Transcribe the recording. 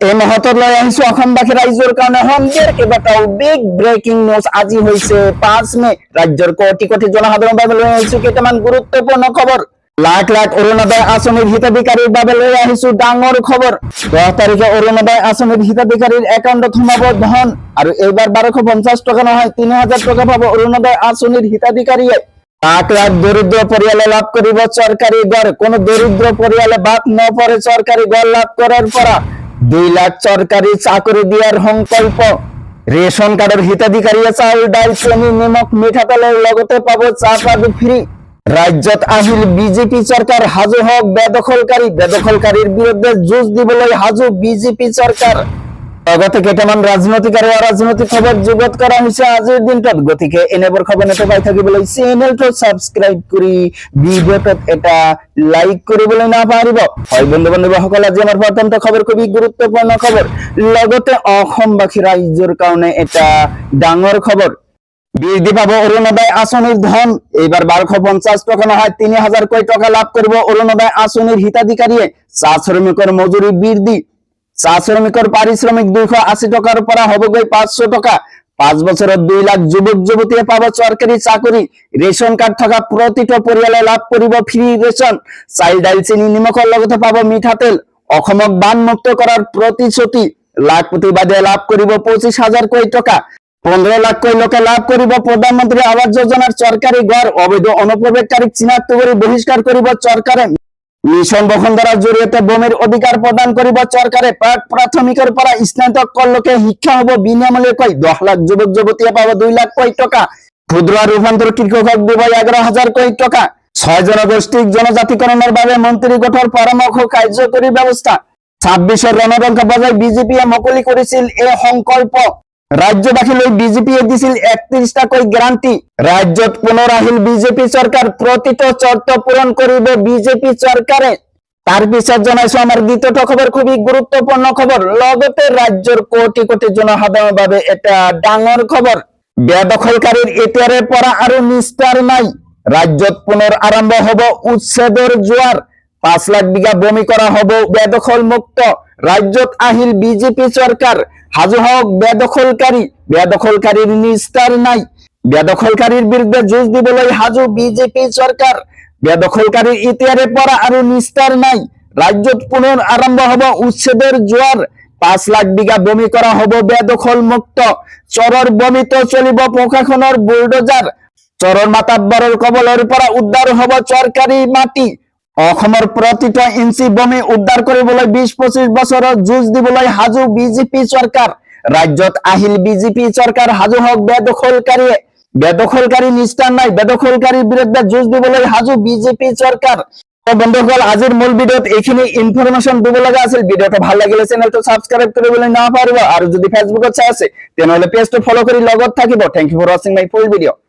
এই মুহূর্তত লৈ আহিছো অসমবাসী ৰাইজৰ কাৰণে সন্ধিয়াৰ কেইবাটাও বিগ ব্ৰেকিং নিউজ। আজি হৈছে 5 মে। ৰাজ্যৰ কোটি কোটি জনসাধাৰণৰ বাবে লৈ আহিছো কেইটামান গুৰুত্বপূৰ্ণ খবৰ। লাখ লাখ অৰুণোদয় আঁচনিৰ হিতাধিকাৰীৰ বাবে লৈ আহিছো ডাঙৰ খবৰ। 10 তাৰিখে অৰুণোদয় আঁচনিৰ হিতাধিকাৰীৰ একাউণ্টত সোমাব ধন, আৰু এইবাৰ 1250 টকা নহয় 3000 টকা পাব অৰুণোদয় আঁচনিৰ হিতাধিকাৰীয়ে। লাখ লাখ দৰিদ্ৰ পৰিয়ালে লাভ কৰিব চৰকাৰী ঘৰ। কোনো দৰিদ্ৰ পৰিয়ালে বাদ নপৰে চৰকাৰী ঘৰ লাভ কৰাৰ পৰা। 2 লাখ চৰকাৰী চাকৰি দিয়াৰ সংকল্প। ৰেচন কাৰ্ডৰ হিতাধিকাৰীয়ে চাউল, দাইল, চেনি, নিমখ, মিঠাতেলৰ লগতে পাব চাহপাত ফ্ৰী। ৰাজ্যত আহিল বিজেপি চৰকাৰ, সাজু হওক বেদখলকাৰী। বেদখলকাৰীৰ বিৰুদ্ধে যুঁজ দিবলৈ সাজু বিজেপি চৰকাৰ। লগতে কেইটামান ৰাজনৈতিক আৰু অৰাজনৈতিক খবৰ যুগত কৰা হৈছে আজিৰ দিনটোত। গতিকে এনেবোৰ খবৰ পাই থাকিবলৈ চেনেলটো সাবস্ক্ৰাইব কৰি ভিডিঅ'টোত এটা লাইক কৰিবলৈ নাপাহৰিব। হয় বন্ধু বান্ধৱীসকল, আজি আমাৰ প্ৰথম খবৰ খুবেই গুৰুত্বপূৰ্ণ খবৰ। লগতে অসমবাসী ৰাইজৰ কাৰণে এটা ডাঙৰ খবৰ। বৃদ্ধি পাব অৰুণোদয় আঁচনিৰ ধন। এইবাৰ 1250 টকা নহয় 3000 টকা লাভ কৰিব অৰুণোদয় আঁচনিৰ হিতাধিকাৰীয়ে। চাহ শ্ৰমিকৰ মজুৰি বৃদ্ধি। চাহ শ্ৰমিকৰ পাৰিশ্ৰমিক 280 টকাৰ পৰা হ'বগৈ 500 টকা। 5 বছৰত 2 লাখ যুৱক যুৱতীয়ে পাব চৰকাৰী চাকৰি। ৰেচন কাৰ্ড থকা প্ৰতিটো পৰিয়ালে লাভ কৰিব ফ্ৰী ৰেচন। চাউল, দাইল, চেনি, নিমখৰ লগতে পাব মিঠাতেল। অসমক বানমুক্ত কৰাৰ প্ৰতিশ্ৰুতি। লাখপতিবাদে লাভ কৰিব 25,000 টকা। 15 লাখ লোকে লাভ কৰিব প্ৰধানমন্ত্ৰী আৱাস যোজনাৰ চৰকাৰী ঘৰ। অবৈধ অনুপ্ৰৱেশকাৰীক চিনাক্ত কৰি বহিষ্কাৰ কৰিব চৰকাৰে। মিছন বসুন্ধৰাৰ জৰিয়তে ভূমিৰ অধিকাৰ প্ৰদান কৰিব চৰকাৰে। প্ৰাথমিকৰ পৰা স্নাতকলৈকে শিক্ষা হ'ব বিনামূলীয়াকৈ। 10 লাখ যুৱক যুৱতীয়ে পাব 2 লাখ টকা। ক্ষুদ্ৰ আৰু ৰূপান্তৰ কৃষকক দিব 11,000 টকা। 6 জনগোষ্ঠীক জনজাতিকৰণৰ বাবে মন্ত্ৰী গোটৰ পৰামৰ্শ কাৰ্যকৰী ব্যৱস্থা। 26ৰ ৰণদংক বজাই বিজেপিয়ে মুকলি কৰিছিল এই সংকল্প। ৰাজ্যবাসীলৈ বিজেপিয়ে দিছিল 31টাকৈ গ্যাৰাণ্টি। ৰাজ্যত পুনৰ আহিল বিজেপি চৰকাৰ। প্ৰতিটো চৰ্ত পূৰণ কৰিব বিজেপি চৰকাৰে। তাৰ পিছত জনাইছো আমাৰ দ্বিতীয়টো খবৰ, খুবেই গুৰুত্বপূৰ্ণ খবৰ। লগতে ৰাজ্যৰ কোটি কোটি জনসাধাৰণৰ বাবে এটা ডাঙৰ খবৰ। বেদখলকাৰীৰ এতিয়াৰে পৰা আৰু নিস্তাৰ নাই। ৰাজ্যত পুনৰ আৰম্ভ হ'ব উচ্ছেদৰ জোৱাৰ। 5 লাখ বিঘা ভূমি কৰা হ'ব বেদখল মুক্ত। ৰাজ্যত আহিল বিজেপি চৰকাৰ। সাজু হওক বেদখলকাৰী। বেদখলকাৰীৰ নিস্তাৰ নাই। বেদখলকাৰীৰ বিৰুদ্ধে যুঁজ দিবলৈ সাজু বিজেপি চৰকাৰ। বেদখলকাৰীৰ এতিয়াৰে পৰা আৰু নিস্তাৰ নাই। ৰাজ্যত পুনৰ আৰম্ভ হ'ব উচ্ছেদৰ জোৱাৰ। 5 লাখ বিঘা ভূমি কৰা হ'ব বেদখল মুক্ত। চৰৰ ভূমিতো চলিব প্ৰশাসনৰ বুলডোজাৰ। চৰৰ মাতাব্বৰৰ কবলৰ পৰা উদ্ধাৰ হ'ব চৰকাৰী মাটি। অসমৰ প্ৰতিটো ইঞ্চি ভূমি উদ্ধাৰ কৰিবলৈ 20-25 বছৰৰ যুঁজ দিবলৈ সাজু বিজেপি চৰকাৰ। ৰাজ্যত আহিল বিজেপি চৰকাৰ। সাজু হওক বেদখলকাৰীয়ে। বেদখলকাৰী নিস্তাৰ নাই। বেদখলকাৰীৰ বিৰুদ্ধে যুঁজ দিবলৈ সাজু বিজেপি চৰকাৰ। বন্ধুসকল, আজিৰ মূল ভিডিঅ'ত এইখিনি ইনফৰমেশ্যন দিব লগা আছিল। ভিডিঅ'টো ভাল লাগিলে চেনেলটো সাবস্ক্ৰাইব কৰিবলৈ নাপাহৰিব। আৰু যদি ফেচবুকত চাই আছে তেনেহ'লে পেজটো ফলো কৰি লগত থাকিব। Thank you for watching my full ভিডিঅ'।